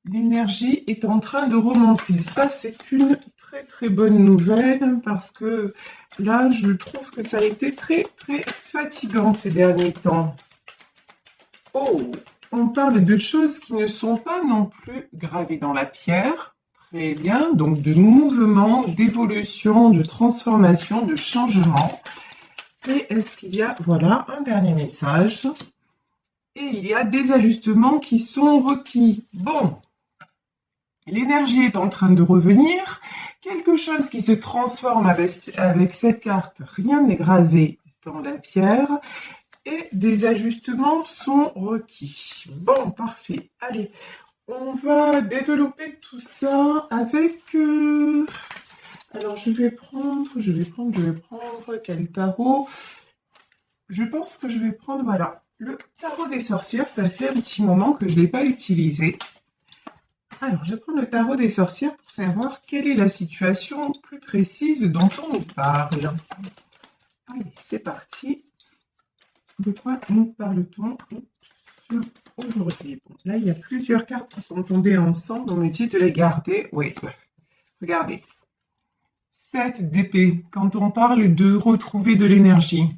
L'énergie est en train de remonter. Ça, c'est une très très bonne nouvelle parce que là, je trouve que ça a été très très fatigant ces derniers temps. Oh, on parle de choses qui ne sont pas non plus gravées dans la pierre. Très bien, donc de mouvement, d'évolution, de transformation, de changement. Et est-ce qu'il y a, voilà, un dernier message. Et il y a des ajustements qui sont requis. Bon, l'énergie est en train de revenir. Quelque chose qui se transforme avec cette carte. Rien n'est gravé dans la pierre. Et des ajustements sont requis. Bon, parfait. Allez, on va développer tout ça avec... Alors, je vais prendre quel tarot? Je pense que je vais prendre, voilà, le tarot des sorcières. Ça fait un petit moment que je ne l'ai pas utilisé. Alors, je prends le tarot des sorcières pour savoir quelle est la situation plus précise dont on nous parle. Allez, c'est parti. De quoi nous parle-t-on aujourd'hui? Bon, là, il y a plusieurs cartes qui sont tombées ensemble. On me dit de les garder. Oui, regardez. 7 d'épée. Quand on parle de retrouver de l'énergie.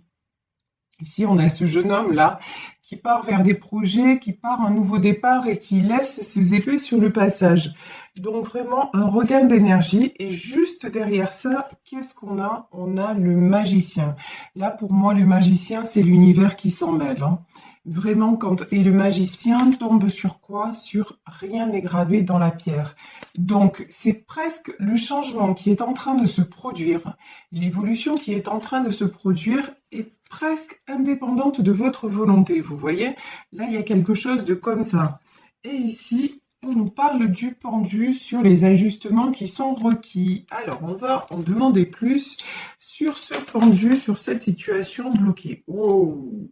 Ici, on a ce jeune homme-là qui part vers des projets, qui part un nouveau départ et qui laisse ses épées sur le passage. Donc vraiment un regain d'énergie. Et juste derrière ça, qu'est-ce qu'on a? On a le magicien. Là, pour moi, le magicien, c'est l'univers qui s'en mêle. Hein. Vraiment, et le magicien tombe sur quoi? Sur rien n'est gravé dans la pierre. Donc, c'est presque le changement qui est en train de se produire. L'évolution qui est en train de se produire est presque indépendante de votre volonté. Vous voyez, là, il y a quelque chose de comme ça. Et ici, on nous parle du pendu sur les ajustements qui sont requis. Alors, on va en demander plus sur ce pendu, sur cette situation bloquée. Oh,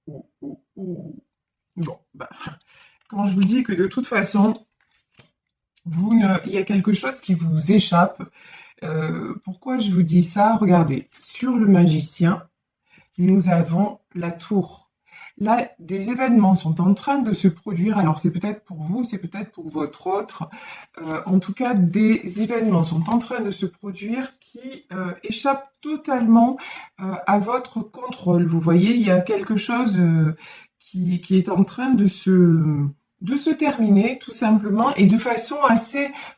oh, oh, oh. Bon, bah, quand je vous dis que de toute façon, il y a quelque chose qui vous échappe. Pourquoi je vous dis ça? Regardez, sur le magicien, nous avons la tour. Là, des événements sont en train de se produire. Alors, c'est peut-être pour vous, c'est peut-être pour votre autre. En tout cas, des événements sont en train de se produire qui échappent totalement à votre contrôle. Vous voyez, il y a quelque chose qui est en train de se terminer, tout simplement, et de façon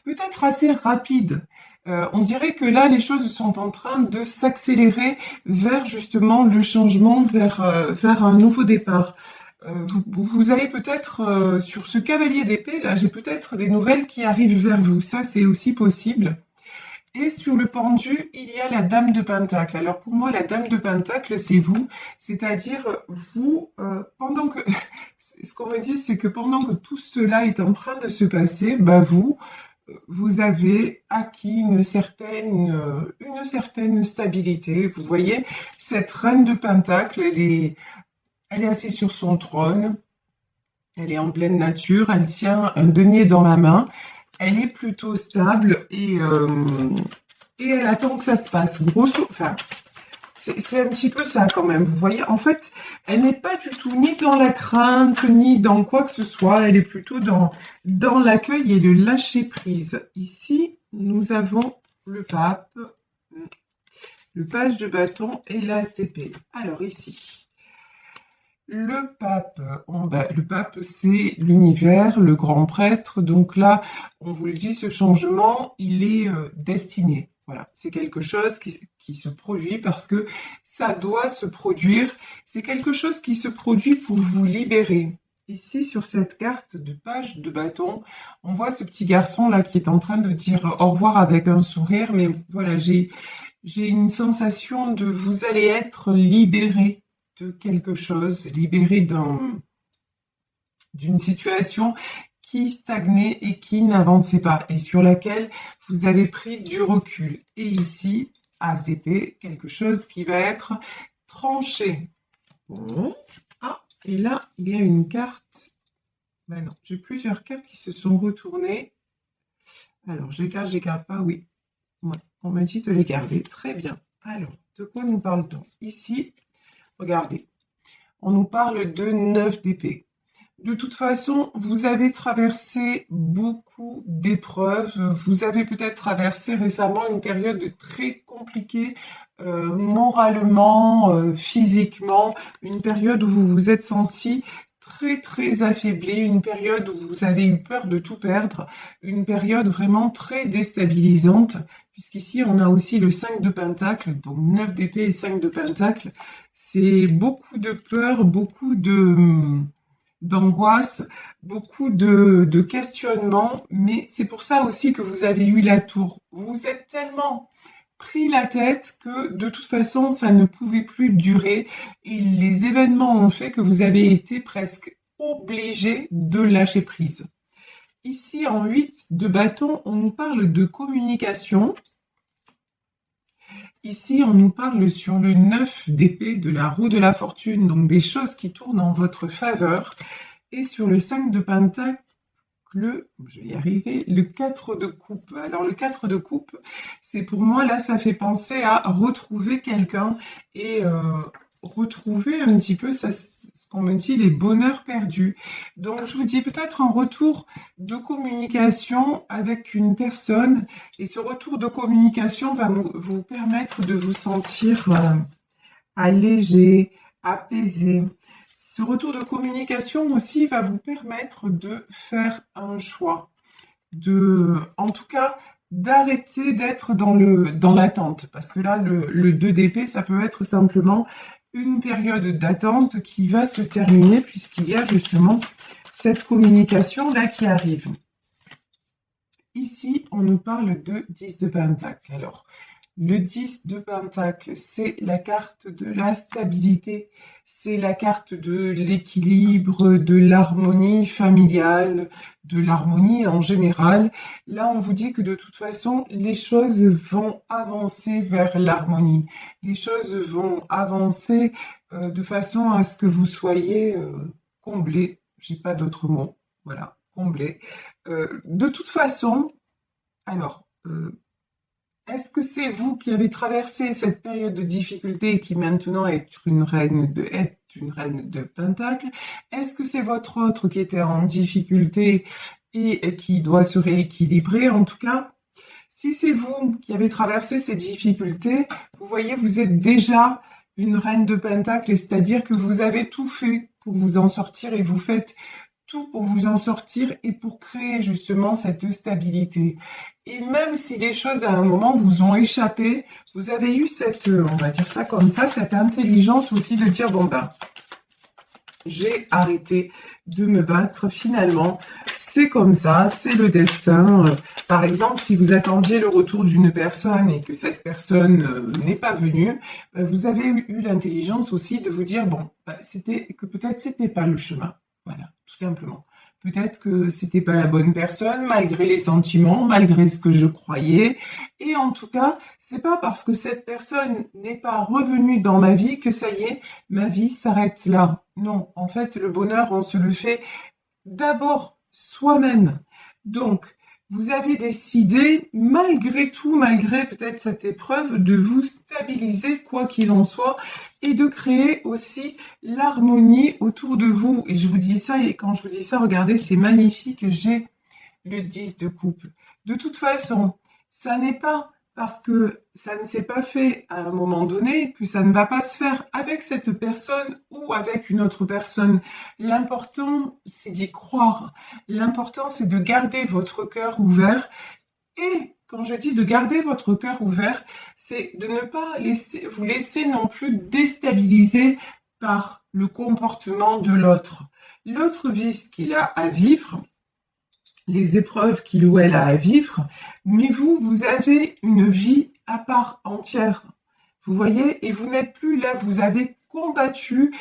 peut-être assez rapide. On dirait que là, les choses sont en train de s'accélérer vers justement le changement, vers un nouveau départ. Vous allez peut-être, sur ce cavalier d'épée, là, j'ai peut-être des nouvelles qui arrivent vers vous. Ça, c'est aussi possible. Et sur le pendu, il y a la dame de Pentacle. Alors pour moi, la dame de Pentacle, c'est vous. C'est-à-dire, vous, pendant que... Ce qu'on me dit, c'est que pendant que tout cela est en train de se passer, bah vous avez acquis une certaine stabilité. Vous voyez, cette reine de Pentacle, elle est assise sur son trône, elle est en pleine nature, elle tient un denier dans la main, elle est plutôt stable et elle attend que ça se passe. Enfin, c'est un petit peu ça quand même, vous voyez. En fait, elle n'est pas du tout ni dans la crainte, ni dans quoi que ce soit. Elle est plutôt dans l'accueil et le lâcher-prise. Ici, nous avons le pape, le page de bâton et l'as d'épée. Alors ici, le pape, le pape, c'est l'univers, le grand prêtre. Donc là, on vous le dit, ce changement, il est destiné. Voilà, c'est quelque chose qui se produit parce que ça doit se produire. C'est quelque chose qui se produit pour vous libérer. Ici, sur cette carte de page de bâton, on voit ce petit garçon là qui est en train de dire au revoir avec un sourire. Mais voilà, j'ai une sensation de vous allez être libéré de quelque chose, libéré d'une situation qui stagnait et qui n'avançait pas et sur laquelle vous avez pris du recul. Et ici, as d'épée, quelque chose qui va être tranché. Bon. Ah, et là, il y a une carte. Ben non, j'ai plusieurs cartes qui se sont retournées. Alors, je les garde pas, oui. Ouais, on m'a dit de les garder. Très bien. Alors, de quoi nous parle-t-on? Ici, regardez. On nous parle de 9 d'épée. De toute façon, vous avez traversé beaucoup d'épreuves. Vous avez peut-être traversé récemment une période très compliquée, moralement, physiquement, une période où vous vous êtes senti très très affaibli, une période où vous avez eu peur de tout perdre, une période vraiment très déstabilisante, puisqu'ici on a aussi le 5 de Pentacle, donc 9 d'épée et 5 de Pentacle. C'est beaucoup de peur, beaucoup d'angoisse, beaucoup de questionnements, mais c'est pour ça aussi que vous avez eu la tour. Vous vous êtes tellement pris la tête que de toute façon ça ne pouvait plus durer et les événements ont fait que vous avez été presque obligé de lâcher prise. Ici en 8 de bâton, on nous parle de communication. Ici, on nous parle sur le 9 d'épée de la roue de la fortune, donc des choses qui tournent en votre faveur. Et sur le 5 de pentacle, je vais y arriver, le 4 de coupe. Alors le 4 de coupe, c'est pour moi, là, ça fait penser à retrouver quelqu'un et retrouver un petit peu ça, ce qu'on me dit, les bonheurs perdus. Donc je vous dis peut-être un retour de communication avec une personne et ce retour de communication va vous permettre de vous sentir allégé, apaisé. Ce retour de communication aussi va vous permettre de faire un choix, en tout cas, d'arrêter d'être dans l'attente. Parce que là, le 2 d'épée, ça peut être simplement une période d'attente qui va se terminer puisqu'il y a justement cette communication-là qui arrive. Ici, on nous parle de 10 de Pentacle. Alors, le 10 de Pentacle, c'est la carte de la stabilité, c'est la carte de l'équilibre, de l'harmonie familiale, de l'harmonie en général. Là, on vous dit que de toute façon, les choses vont avancer vers l'harmonie. Les choses vont avancer de façon à ce que vous soyez comblé. J'ai pas d'autre mot. Voilà, comblé. De toute façon, alors... est-ce que c'est vous qui avez traversé cette période de difficulté et qui maintenant est une reine de Pentacle? Est-ce que c'est votre autre qui était en difficulté et qui doit se rééquilibrer? En tout cas, si c'est vous qui avez traversé ces difficultés, vous voyez, vous êtes déjà une reine de Pentacle, c'est-à-dire que vous avez tout fait pour vous en sortir et vous faites tout pour vous en sortir et pour créer justement cette stabilité. Et même si les choses à un moment vous ont échappé, vous avez eu cette, on va dire ça comme ça, cette intelligence aussi de dire, bon ben, j'ai arrêté de me battre finalement, c'est comme ça, c'est le destin. Par exemple, si vous attendiez le retour d'une personne et que cette personne n'est pas venue, vous avez eu l'intelligence aussi de vous dire, bon, peut-être c'était pas le chemin. Voilà, tout simplement. Peut-être que c'était pas la bonne personne, malgré les sentiments, malgré ce que je croyais. Et en tout cas, c'est pas parce que cette personne n'est pas revenue dans ma vie que ça y est, ma vie s'arrête là. Non, en fait, le bonheur, on se le fait d'abord soi-même. Donc, vous avez décidé, malgré tout, malgré peut-être cette épreuve, de vous stabiliser quoi qu'il en soit et de créer aussi l'harmonie autour de vous. Et je vous dis ça, et quand je vous dis ça, regardez, c'est magnifique, j'ai le 10 de coupe. De toute façon, ça n'est pas parce que ça ne s'est pas fait à un moment donné que ça ne va pas se faire avec cette personne ou avec une autre personne. L'important, c'est d'y croire. L'important, c'est de garder votre cœur ouvert. Et quand je dis de garder votre cœur ouvert, c'est de ne pas vous laisser non plus déstabiliser par le comportement de l'autre. L'autre vit ce qu'il a à vivre, les épreuves qu'il ou elle a à vivre, mais vous avez une vie à part entière. Vous voyez, et vous n'êtes plus là, vous avez combattu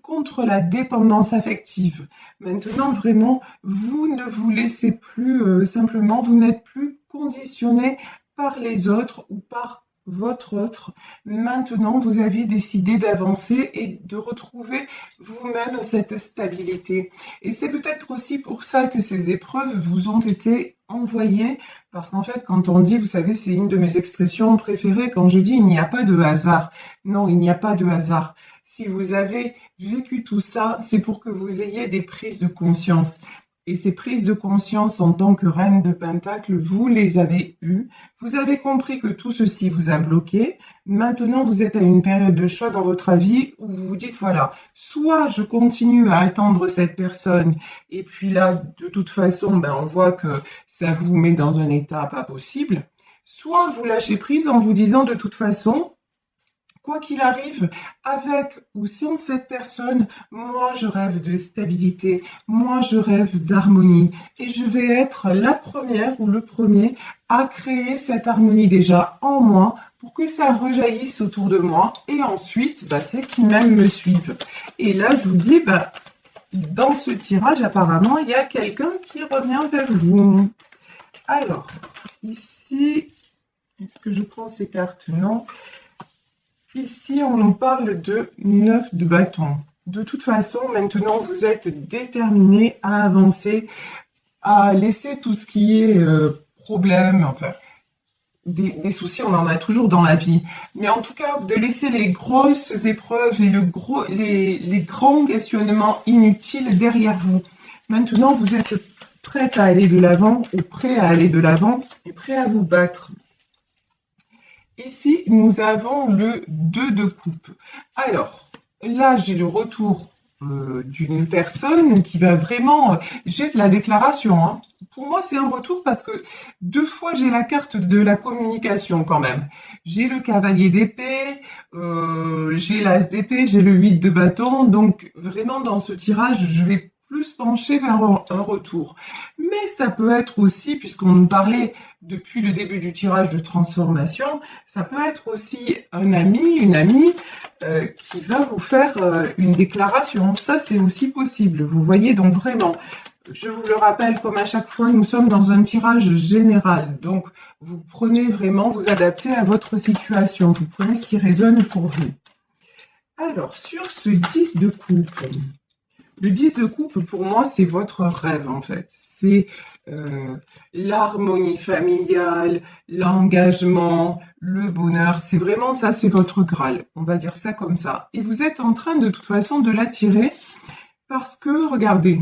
contre la dépendance affective. Maintenant, vraiment, vous ne vous laissez plus simplement, vous n'êtes plus conditionné par les autres ou par votre autre. Maintenant, vous avez décidé d'avancer et de retrouver vous-même cette stabilité. Et c'est peut-être aussi pour ça que ces épreuves vous ont été envoyées, parce qu'en fait, quand on dit, vous savez, c'est une de mes expressions préférées, quand je dis il n'y a pas de hasard. Non, il n'y a pas de hasard. si vous avez vécu tout ça, c'est pour que vous ayez des prises de conscience. Et ces prises de conscience en tant que reine de Pentacle, vous les avez eues. Vous avez compris que tout ceci vous a bloqué. Maintenant, vous êtes à une période de choix dans votre vie où vous vous dites, voilà, soit je continue à attendre cette personne, et puis là, de toute façon, ben, on voit que ça vous met dans un état pas possible. Soit vous lâchez prise en vous disant, de toute façon, quoi qu'il arrive, avec ou sans cette personne, moi je rêve de stabilité, moi je rêve d'harmonie et je vais être la première ou le premier à créer cette harmonie déjà en moi pour que ça rejaillisse autour de moi et ensuite, bah, c'est qui même me suivent. Et là, je vous dis, bah, dans ce tirage, apparemment, il y a quelqu'un qui revient vers vous. Alors, ici, est-ce que je prends ces cartes? Non. Ici, on nous parle de 9 de bâton. De toute façon, maintenant, vous êtes déterminé à avancer, à laisser tout ce qui est problème, enfin, des soucis, on en a toujours dans la vie. Mais en tout cas, de laisser les grosses épreuves et les grands questionnements inutiles derrière vous. Maintenant, vous êtes prête à aller de l'avant, ou prêt à aller de l'avant, et prêt à vous battre. Ici, nous avons le 2 de coupe. Alors, là, j'ai le retour d'une personne qui va vraiment... J'ai de la déclaration. Hein. Pour moi, c'est un retour parce que 2 fois, j'ai la carte de la communication quand même. J'ai le cavalier d'épée, j'ai l'as d'épée, j'ai le 8 de bâton. Donc, vraiment, dans ce tirage, je vais plus pencher vers un retour. Mais ça peut être aussi, puisqu'on nous parlait depuis le début du tirage de transformation, ça peut être aussi un ami, une amie qui va vous faire une déclaration. Ça, c'est aussi possible. Vous voyez, donc vraiment, je vous le rappelle, comme à chaque fois, nous sommes dans un tirage général. Donc, vous prenez vraiment, vous adaptez à votre situation. Vous prenez ce qui résonne pour vous. Alors, sur ce 10 de coupe... Le 10 de coupe, pour moi, c'est votre rêve, en fait. C'est l'harmonie familiale, l'engagement, le bonheur. C'est vraiment ça, c'est votre Graal. On va dire ça comme ça. Et vous êtes en train, de toute façon, de l'attirer parce que, regardez,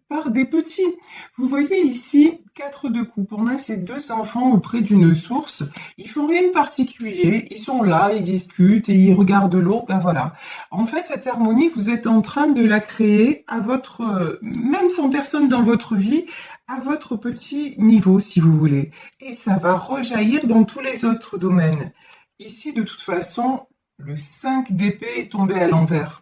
par des petits. Vous voyez ici, 4 de coupe. On a ces 2 enfants auprès d'une source. Ils font rien de particulier. Ils sont là, ils discutent et ils regardent l'eau. Ben voilà. En fait, cette harmonie, vous êtes en train de la créer à votre, même sans personne dans votre vie, à votre petit niveau, si vous voulez. Et ça va rejaillir dans tous les autres domaines. Ici, de toute façon, le 5 d'épée est tombé à l'envers.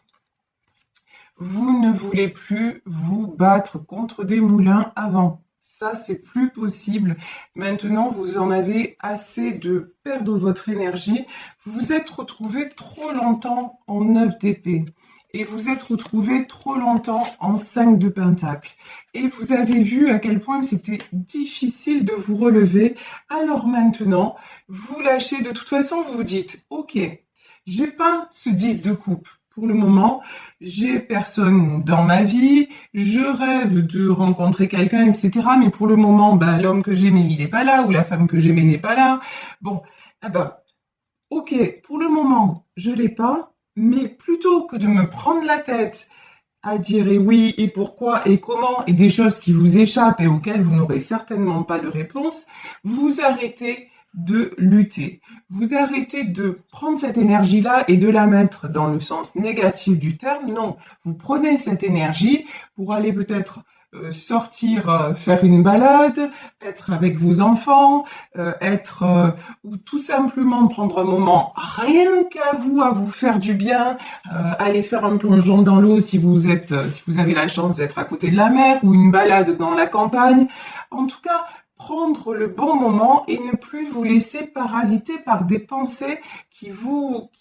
Vous ne voulez plus vous battre contre des moulins à vent. Ça, c'est plus possible. Maintenant, vous en avez assez de perdre votre énergie. Vous vous êtes retrouvé trop longtemps en 9 d'épée. Et vous êtes retrouvé trop longtemps en 5 de pentacle. Et vous avez vu à quel point c'était difficile de vous relever. Alors maintenant, vous lâchez. De toute façon, vous vous dites, ok, j'ai pas ce 10 de coupe. Pour le moment, j'ai personne dans ma vie, je rêve de rencontrer quelqu'un, etc. Mais pour le moment, ben, l'homme que j'aimais, il n'est pas là, ou la femme que j'aimais n'est pas là. Bon, eh ben, ok, pour le moment, je l'ai pas, mais plutôt que de me prendre la tête à dire et oui, et pourquoi, et comment, et des choses qui vous échappent et auxquelles vous n'aurez certainement pas de réponse, vous arrêtez de lutter. Vous arrêtez de prendre cette énergie-là et de la mettre dans le sens négatif du terme. Non, vous prenez cette énergie pour aller peut-être sortir, faire une balade, être avec vos enfants, ou tout simplement prendre un moment rien qu'à vous, à vous faire du bien, aller faire un plongeon dans l'eau si vous avez la chance d'être à côté de la mer, ou une balade dans la campagne. En tout cas, prendre le bon moment et ne plus vous laisser parasiter par des pensées qui vous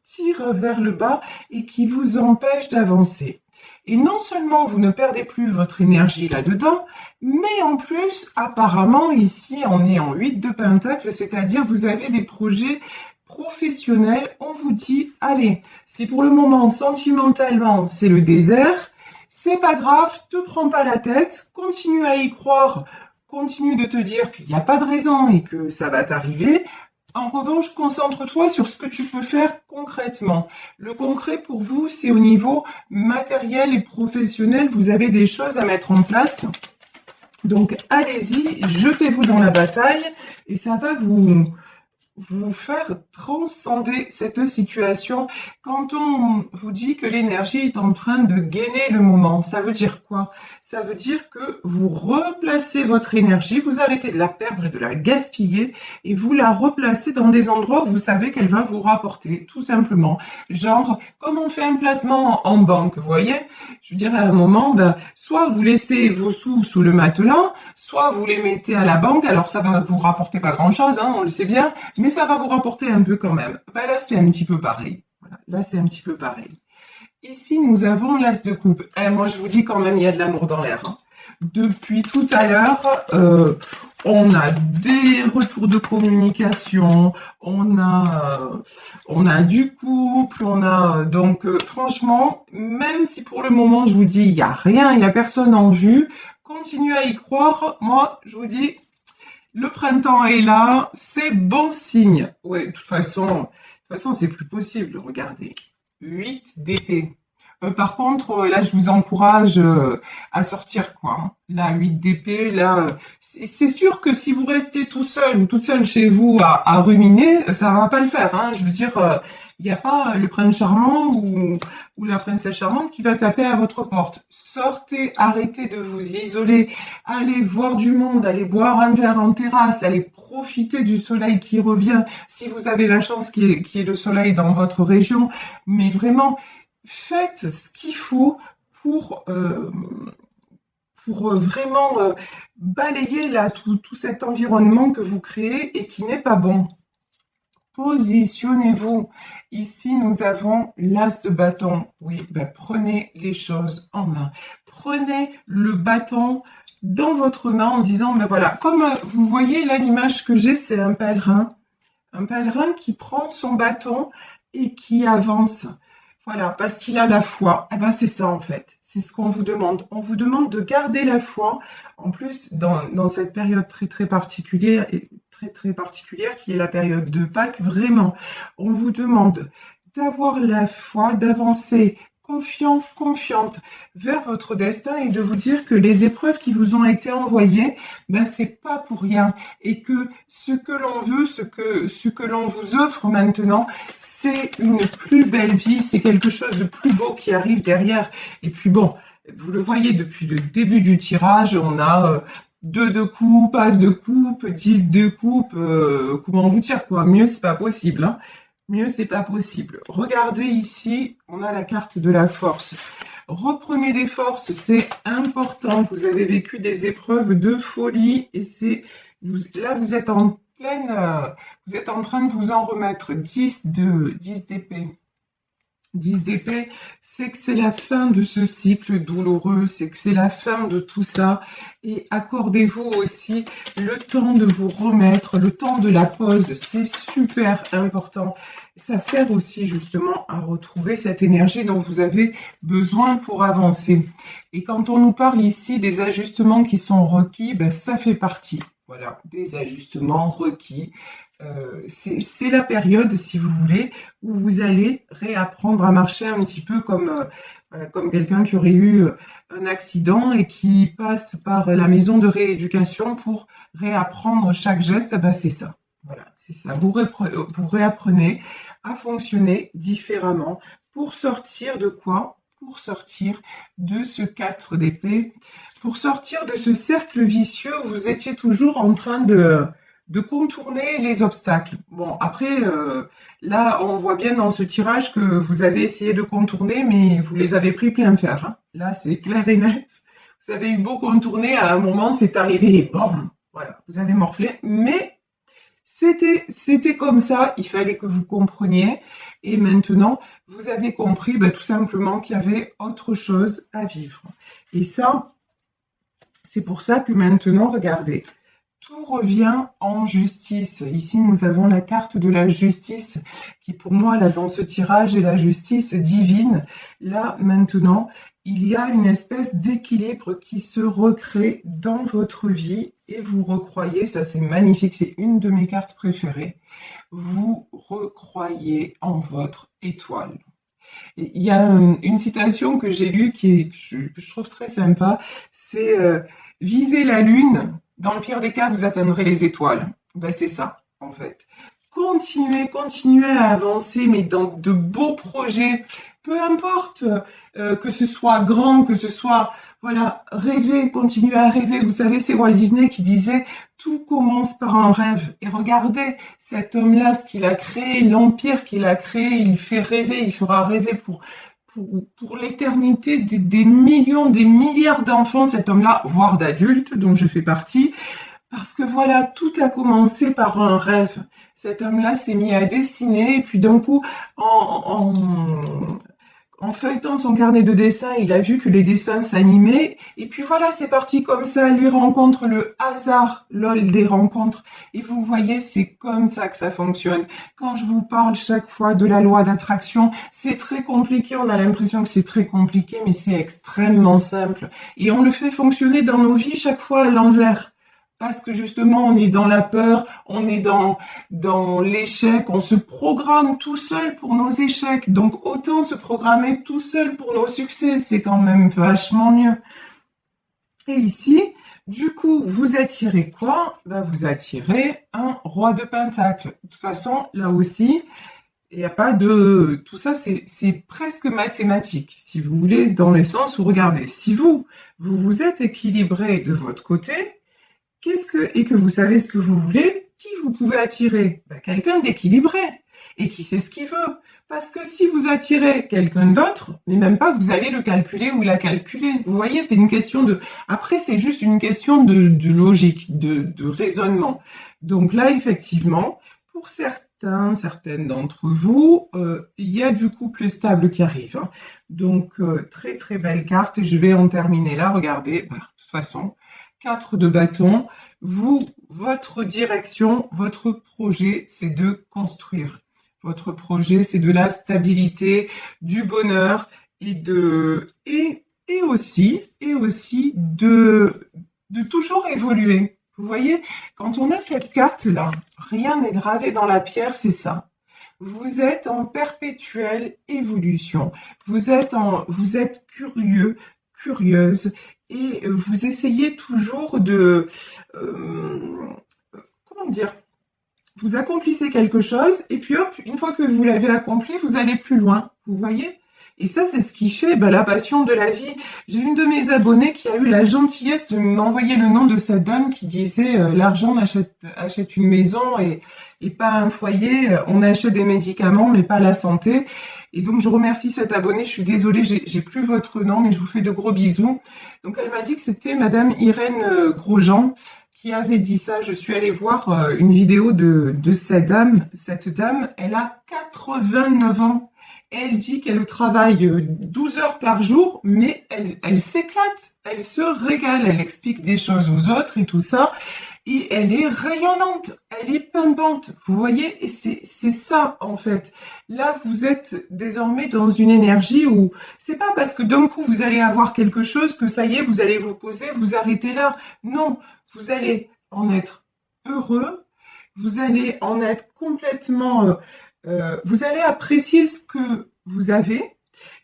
tirent vers le bas et qui vous empêchent d'avancer. Et non seulement vous ne perdez plus votre énergie là-dedans, mais en plus, apparemment, ici, on est en 8 de pentacle, c'est-à-dire vous avez des projets professionnels. On vous dit, allez, si pour le moment, sentimentalement, c'est le désert, c'est pas grave, te prends pas la tête, continue à y croire, continue de te dire qu'il n'y a pas de raison et que ça va t'arriver. En revanche, concentre-toi sur ce que tu peux faire concrètement. Le concret pour vous, c'est au niveau matériel et professionnel. Vous avez des choses à mettre en place. Donc, allez-y, jetez-vous dans la bataille et ça va vous faire transcender cette situation. Quand on vous dit que l'énergie est en train de gainer le moment, ça veut dire quoi? Ça veut dire que vous replacez votre énergie, vous arrêtez de la perdre et de la gaspiller et vous la replacez dans des endroits où vous savez qu'elle va vous rapporter, tout simplement. Genre, comme on fait un placement en banque, vous voyez? Je veux dire, à un moment, soit vous laissez vos sous sous le matelas, soit vous les mettez à la banque, alors ça va vous rapporter pas grand-chose, hein, on le sait bien, mais ça va vous rapporter un peu quand même. Là, c'est un petit peu pareil. Voilà, là, c'est un petit peu pareil. Ici, nous avons l'as de coupe. Moi, je vous dis quand même, il y a de l'amour dans l'air. Hein. Depuis tout à l'heure, on a des retours de communication, on a du couple, on a donc franchement, même si pour le moment je vous dis il y a rien, il y a personne en vue, continuez à y croire. Moi, je vous dis, le printemps est là, c'est bon signe. Ouais, de toute façon, c'est plus possible. Regardez, 8 d'épée. Par contre, là, je vous encourage à sortir, quoi. Hein. Là, 8 d'épée, là, c'est sûr que si vous restez tout seul ou toute seule chez vous à ruminer, ça va pas le faire. Hein. Je veux dire, il n'y a pas le prince charmant ou la princesse charmante qui va taper à votre porte. Sortez, arrêtez de vous isoler, allez voir du monde, allez boire un verre en terrasse, allez profiter du soleil qui revient, si vous avez la chance qu'il y ait le soleil dans votre région, mais vraiment, faites ce qu'il faut pour vraiment balayer là tout cet environnement que vous créez et qui n'est pas bon. Positionnez-vous. Ici, nous avons l'as de bâton. Oui, prenez les choses en main. Prenez le bâton dans votre main en disant, voilà, comme vous voyez là, l'image que j'ai, c'est un pèlerin. Un pèlerin qui prend son bâton et qui avance. Voilà, parce qu'il a la foi. C'est ça en fait. C'est ce qu'on vous demande. On vous demande de garder la foi. En plus, dans cette période très particulière et très particulière qui est la période de Pâques, vraiment, on vous demande d'avoir la foi, d'avancer confiant, confiante vers votre destin et de vous dire que les épreuves qui vous ont été envoyées, c'est pas pour rien et que ce que l'on veut, ce que l'on vous offre maintenant, c'est une plus belle vie, c'est quelque chose de plus beau qui arrive derrière. Et puis bon, vous le voyez depuis le début du tirage, on a 2 de coupe, as de coupe, 10 de coupe, comment vous dire quoi, mieux c'est pas possible, hein. Mieux, c'est pas possible. Regardez ici, on a la carte de la force. Reprenez des forces, c'est important. Vous avez vécu des épreuves de folie et là, vous êtes en pleine, vous êtes en train de vous en remettre. 10 d'épée. 10 d'épée, c'est que c'est la fin de ce cycle douloureux, c'est que c'est la fin de tout ça. Et accordez-vous aussi le temps de vous remettre, le temps de la pause, c'est super important. Ça sert aussi justement à retrouver cette énergie dont vous avez besoin pour avancer. Et quand on nous parle ici des ajustements qui sont requis, ça fait partie. Voilà, des ajustements requis. C'est la période, si vous voulez, où vous allez réapprendre à marcher un petit peu comme quelqu'un qui aurait eu un accident et qui passe par la maison de rééducation pour réapprendre chaque geste. C'est ça. Voilà, c'est ça. Vous réapprenez à fonctionner différemment pour sortir de quoi? Pour sortir de ce 4 d'épée, pour sortir de ce cercle vicieux où vous étiez toujours en train de contourner les obstacles. Bon, après, là, on voit bien dans ce tirage que vous avez essayé de contourner, mais vous les avez pris plein fer. Hein. Là, c'est clair et net. Vous avez eu beau contourner, à un moment, c'est arrivé, boum, voilà, vous avez morflé, mais c'était comme ça, il fallait que vous compreniez, et maintenant, vous avez compris tout simplement qu'il y avait autre chose à vivre. Et ça, c'est pour ça que maintenant, regardez, tout revient en justice. Ici, nous avons la carte de la justice qui, pour moi, là, dans ce tirage, est la justice divine. Là, maintenant, il y a une espèce d'équilibre qui se recrée dans votre vie et vous recroyez, ça c'est magnifique, c'est une de mes cartes préférées, vous recroyez en votre étoile. Et il y a une citation que j'ai lue que je trouve très sympa, c'est visez la lune, dans le pire des cas vous atteindrez les étoiles. Ben, c'est ça en fait. Continuez à avancer, mais dans de beaux projets, peu importe que ce soit grand, que ce soit, voilà, rêver, continuez à rêver. Vous savez, c'est Walt Disney qui disait, tout commence par un rêve. Et regardez, cet homme-là, ce qu'il a créé, l'empire qu'il a créé, il fait rêver, il fera rêver pour l'éternité des millions, des milliards d'enfants, cet homme-là, voire d'adultes, dont je fais partie. Parce que voilà, tout a commencé par un rêve. Cet homme-là s'est mis à dessiner et puis d'un coup, en feuilletant son carnet de dessin, il a vu que les dessins s'animaient. Et puis voilà, c'est parti comme ça, les rencontres, le hasard, lol, des rencontres. Et vous voyez, c'est comme ça que ça fonctionne. Quand je vous parle chaque fois de la loi d'attraction, c'est très compliqué, on a l'impression que c'est très compliqué, mais c'est extrêmement simple. Et on le fait fonctionner dans nos vies chaque fois à l'envers. Parce que justement, on est dans la peur, on est dans l'échec, on se programme tout seul pour nos échecs. Donc, autant se programmer tout seul pour nos succès, c'est quand même vachement mieux. Et ici, du coup, vous attirez quoi? Ben, vous attirez un roi de pentacle. De toute façon, là aussi, il n'y a pas de... Tout ça, c'est presque mathématique, si vous voulez, dans le sens où, regardez, si vous êtes équilibré de votre côté, et que vous savez ce que vous voulez, qui vous pouvez attirer? Ben, quelqu'un d'équilibré et qui sait ce qu'il veut. Parce que si vous attirez quelqu'un d'autre, mais même pas vous allez le calculer ou la calculer. Vous voyez, c'est une question de... Après, c'est juste une question de logique, de raisonnement. Donc là, effectivement, pour certaines d'entre vous, il y a du couple stable qui arrive. Hein. Donc, très très belle carte. Et je vais en terminer là. Regardez, ben, de toute façon... 4 de bâton, votre direction, votre projet, c'est de construire. Votre projet, c'est de la stabilité, du bonheur et aussi de toujours évoluer. Vous voyez, quand on a cette carte-là, rien n'est gravé dans la pierre, c'est ça. Vous êtes en perpétuelle évolution. Vous êtes curieux, curieuse, et vous essayez toujours comment dire, vous accomplissez quelque chose, et puis hop, une fois que vous l'avez accompli, vous allez plus loin, vous voyez? Et ça, c'est ce qui fait la passion de la vie. J'ai une de mes abonnées qui a eu la gentillesse de m'envoyer le nom de cette dame qui disait l'argent achète une maison et pas un foyer, on achète des médicaments mais pas la santé. Et donc je remercie cette abonnée, je suis désolée, j'ai plus votre nom, mais je vous fais de gros bisous. Donc elle m'a dit que c'était Madame Irène Grosjean qui avait dit ça. Je suis allée voir une vidéo de cette dame. Cette dame, elle a 89 ans. Elle dit qu'elle travaille 12 heures par jour, mais elle s'éclate, elle se régale, elle explique des choses aux autres et tout ça. Et elle est rayonnante, elle est pimpante, vous voyez, et c'est ça en fait. Là, vous êtes désormais dans une énergie où c'est pas parce que d'un coup vous allez avoir quelque chose que ça y est, vous allez vous poser, vous arrêtez là. Non, vous allez en être heureux, vous allez en être complètement... vous allez apprécier ce que vous avez,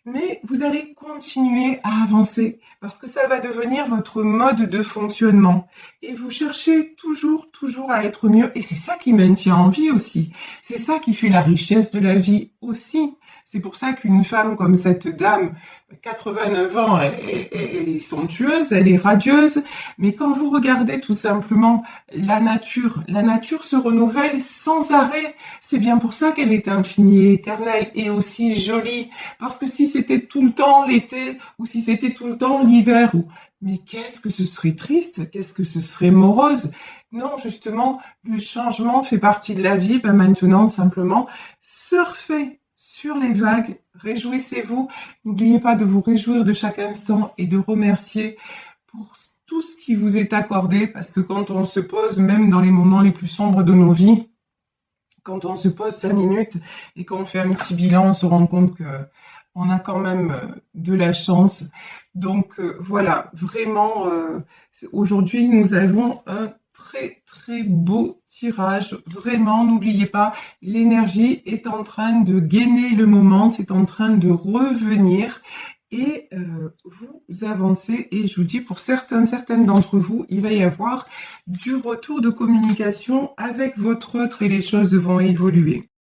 mais vous allez continuer à avancer parce que ça va devenir votre mode de fonctionnement. Et vous cherchez toujours à être mieux. Et c'est ça qui maintient en vie aussi. C'est ça qui fait la richesse de la vie aussi. C'est pour ça qu'une femme comme cette dame, 89 ans, elle est somptueuse, elle est radieuse. Mais quand vous regardez tout simplement la nature se renouvelle sans arrêt. C'est bien pour ça qu'elle est infinie et éternelle et aussi jolie. Parce que si c'était tout le temps l'été ou si c'était tout le temps l'hiver, mais qu'est-ce que ce serait triste, qu'est-ce que ce serait morose. Non, justement, le changement fait partie de la vie. Ben maintenant, simplement, surfez sur les vagues, réjouissez-vous. N'oubliez pas de vous réjouir de chaque instant et de remercier pour tout ce qui vous est accordé, parce que quand on se pose, même dans les moments les plus sombres de nos vies, quand on se pose 5 minutes et qu'on fait un petit bilan, on se rend compte que on a quand même de la chance. Donc voilà, vraiment, aujourd'hui, nous avons un très très beau tirage. Vraiment, n'oubliez pas, l'énergie est en train de gainer le moment, c'est en train de revenir. Et vous avancez, et je vous dis, pour certaines d'entre vous, il va y avoir du retour de communication avec votre autre et les choses vont évoluer.